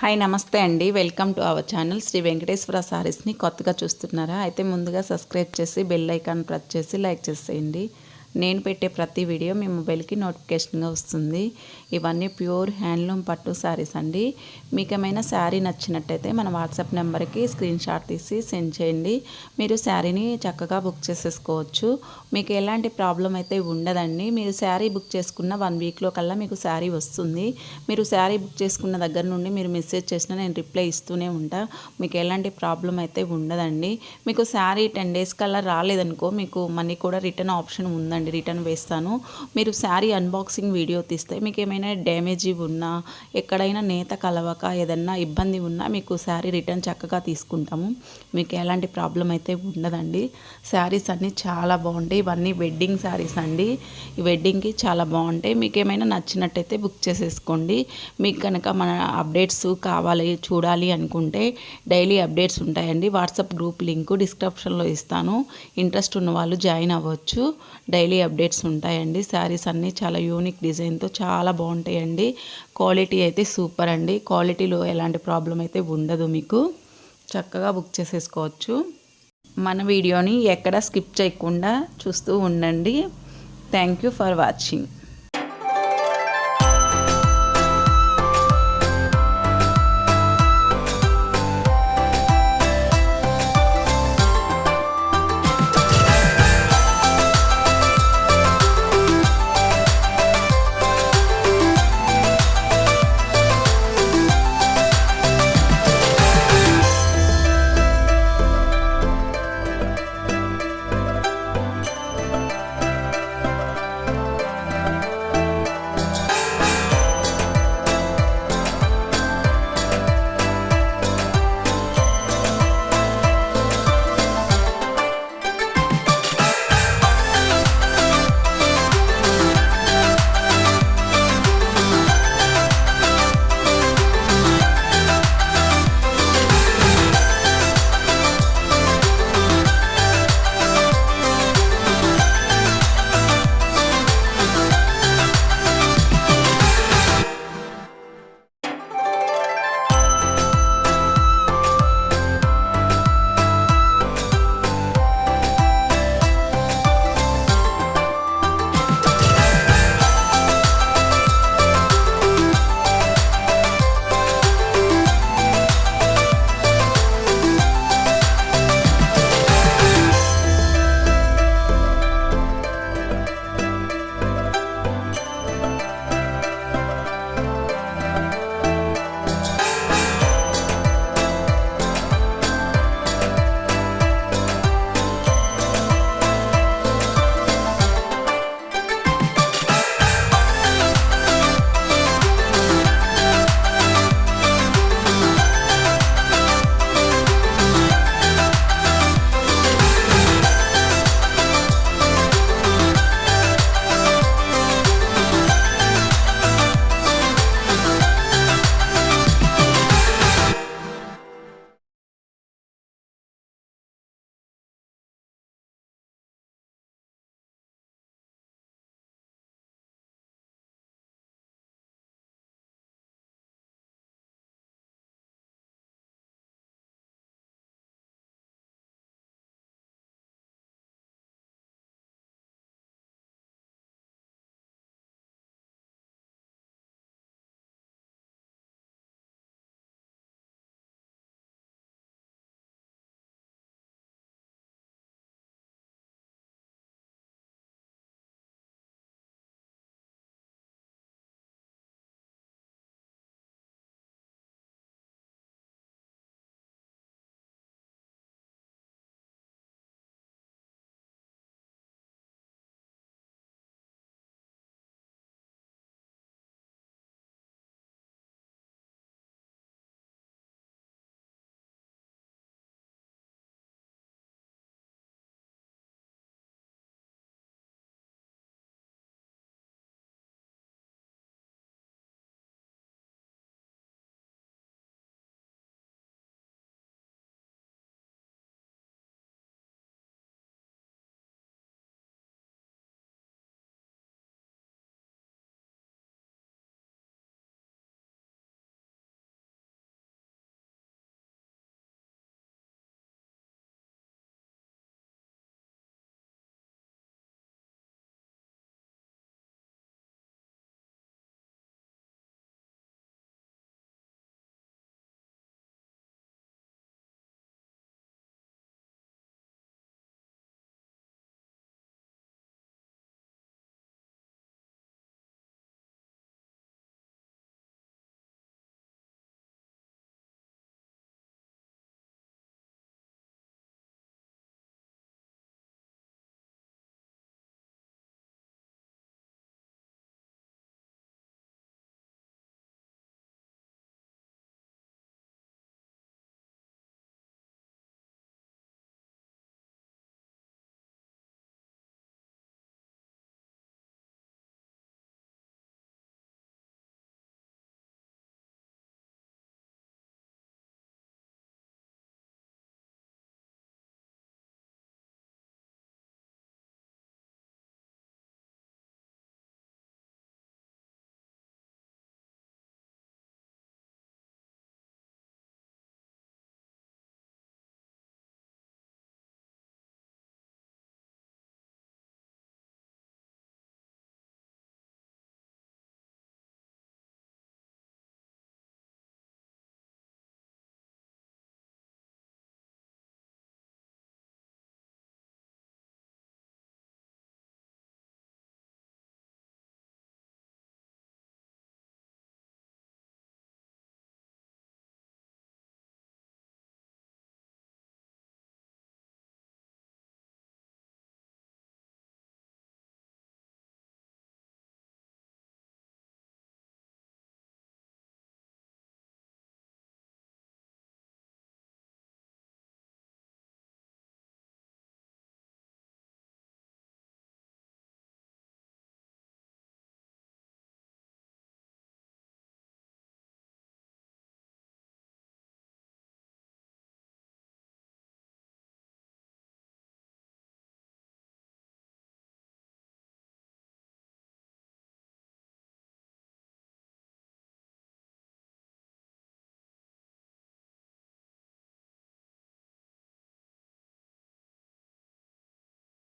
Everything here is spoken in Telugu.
హాయ్ నమస్తే అండి. Welcome to our channel Shri Venkateswara సారీస్ని కొత్తగా చూస్తున్నారా అయితే ముందుగా సబ్స్క్రైబ్ చేసి బెల్ ఐకాన్ ప్రెస్ చేసి లైక్ చేసేయండి. నేను పెట్టే ప్రతి వీడియో మీ మొబైల్కి నోటిఫికేషన్గా వస్తుంది. ఇవన్నీ ప్యూర్ హ్యాండ్లూమ్ పట్టు శారీస్ అండి. మీకు ఏమైనా శారీ నచ్చినట్టయితే మన వాట్సాప్ నెంబర్కి స్క్రీన్ షాట్ తీసి సెండ్ చేయండి. మీరు శారీని చక్కగా బుక్ చేసేసుకోవచ్చు. మీకు ఎలాంటి ప్రాబ్లం అయితే ఉండదండి. మీరు శారీ బుక్ చేసుకున్న 1 వీక్లో కల్లా మీకు శారీ వస్తుంది. మీరు శారీ బుక్ చేసుకున్న దగ్గర నుండి మీరు మెసేజ్ చేసినా నేను రిప్లై ఇస్తూనే ఉంటా. మీకు ఎలాంటి ప్రాబ్లం అయితే ఉండదండి. మీకు శారీ 10 డేస్ కల్లా రాలేదనుకో మీకు మనీ కూడా రిటర్న్ ఆప్షన్ ఉందండి. రిటర్న్ వేస్తాను. మీరు శారీ అన్బాక్సింగ్ వీడియో తీస్తే మీకు ఏమైనా డ్యామేజ్ ఉన్నా ఎక్కడైనా నేత కలవక ఏదన్నా ఇబ్బంది ఉన్నా మీకు శారీ రిటర్న్ చక్కగా తీసుకుంటాము. మీకు ఎలాంటి ప్రాబ్లం అయితే ఉండదండి. శారీస్ అన్నీ చాలా బాగుంటాయి. ఇవన్నీ వెడ్డింగ్ శారీస్ అండి. ఈ వెడ్డింగ్కి చాలా బాగుంటాయి. మీకు ఏమైనా నచ్చినట్టయితే బుక్ చేసేసుకోండి. మీకు కనుక మన అప్డేట్స్ కావాలి చూడాలి అనుకుంటే డైలీ అప్డేట్స్ ఉంటాయండి. వాట్సాప్ గ్రూప్ లింక్ డిస్క్రిప్షన్లో ఇస్తాను. ఇంట్రెస్ట్ ఉన్న వాళ్ళు జాయిన్ అవ్వచ్చు. డైలీ అప్డేట్స్ ఉంటాయండి. శారీస్ అన్నీ చాలా యూనిక్ డిజైన్తో చాలా బాగుంటాయండి. క్వాలిటీ అయితే సూపర్ అండి. క్వాలిటీలో ఎలాంటి ప్రాబ్లం అయితే ఉండదు. మీకు చక్కగా బుక్ చేసేసుకోవచ్చు. మన వీడియోని ఎక్కడ స్కిప్ చేయకుండా చూస్తూ ఉండండి. Thank you for watching.